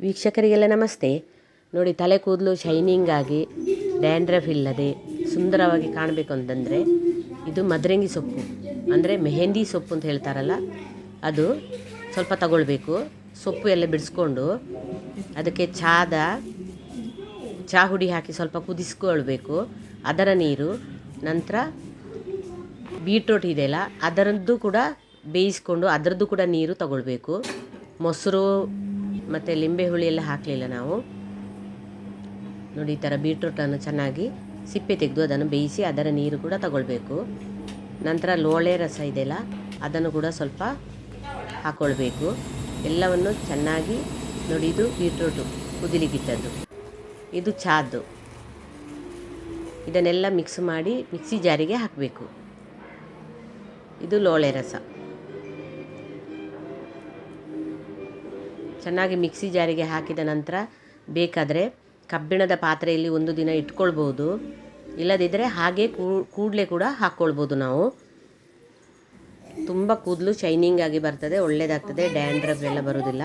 ವೀಕ್ಷಕರಿಗೆಲ್ಲ ನಮಸ್ತೆ. ನೋಡಿ, ತಲೆ ಕೂದಲು ಶೈನಿಂಗ್ ಆಗಿ ಡ್ಯಾಂಡ್ರಫ್ ಇಲ್ಲದೆ ಸುಂದರವಾಗಿ ಕಾಣಬೇಕು ಅಂತಂದರೆ ಇದು ಮದರಂಗಿ ಸೊಪ್ಪು ಅಂದರೆ ಮೆಹಂದಿ ಸೊಪ್ಪು ಅಂತ ಹೇಳ್ತಾರಲ್ಲ, ಅದು ಸ್ವಲ್ಪ ತಗೊಳ್ಬೇಕು. ಸೊಪ್ಪು ಎಲ್ಲ ಬಿಡಿಸ್ಕೊಂಡು ಅದಕ್ಕೆ ಚಹಾ ಹುಡಿ ಹಾಕಿ ಸ್ವಲ್ಪ ಕುದಿಸ್ಕೊಳ್ಬೇಕು. ಅದರ ನೀರು, ನಂತರ ಬೀಟ್ರೋಟ್ ಇದೆಯಲ್ಲ ಅದರದ್ದು ಕೂಡ ಬೇಯಿಸ್ಕೊಂಡು ಅದರದ್ದು ಕೂಡ ನೀರು ತಗೊಳ್ಬೇಕು. ಮೊಸರು ಮತ್ತು ಲಿಂಬೆ ಹುಳಿ ಎಲ್ಲ ಹಾಕಲಿಲ್ಲ ನಾವು. ನೋಡಿ, ಈ ಥರ ಬೀಟ್ರೂಟನ್ನು ಚೆನ್ನಾಗಿ ಸಿಪ್ಪೆ ತೆಗೆದು ಅದನ್ನು ಬೇಯಿಸಿ ಅದರ ನೀರು ಕೂಡ ತಗೊಳ್ಬೇಕು. ನಂತರ ಲೋಳೆ ರಸ ಇದೆಯಲ್ಲ ಅದನ್ನು ಕೂಡ ಸ್ವಲ್ಪ ಹಾಕ್ಕೊಳ್ಬೇಕು. ಎಲ್ಲವನ್ನು ಚೆನ್ನಾಗಿ ನೋಡಿ, ಇದು ಬೀಟ್ರೂಟು ಕುದಿಲಿಕ್ಕಿಟ್ಟದ್ದು, ಇದು ಚಾದ್ದು. ಇದನ್ನೆಲ್ಲ ಮಿಕ್ಸ್ ಮಾಡಿ ಮಿಕ್ಸಿ ಜಾರಿಗೆ ಹಾಕಬೇಕು. ಇದು ಲೋಳೆ ರಸ. ಚೆನ್ನಾಗಿ ಮಿಕ್ಸಿ ಜಾರಿಗೆ ಹಾಕಿದ ನಂತರ ಬೇಕಾದರೆ ಕಬ್ಬಿಣದ ಪಾತ್ರೆಯಲ್ಲಿ ಒಂದು ದಿನ ಇಟ್ಕೊಳ್ಬೋದು, ಇಲ್ಲದಿದ್ದರೆ ಹಾಗೆ ಕೂಡಲೇ ಕೂಡ ಹಾಕ್ಕೊಳ್ಬೋದು. ನಾವು ತುಂಬ ಕೂದಲು ಶೈನಿಂಗ್ ಆಗಿ ಬರ್ತದೆ, ಒಳ್ಳೆಯದಾಗ್ತದೆ, ಡ್ಯಾಂಡ್ರಫ್ ಎಲ್ಲ ಬರೋದಿಲ್ಲ.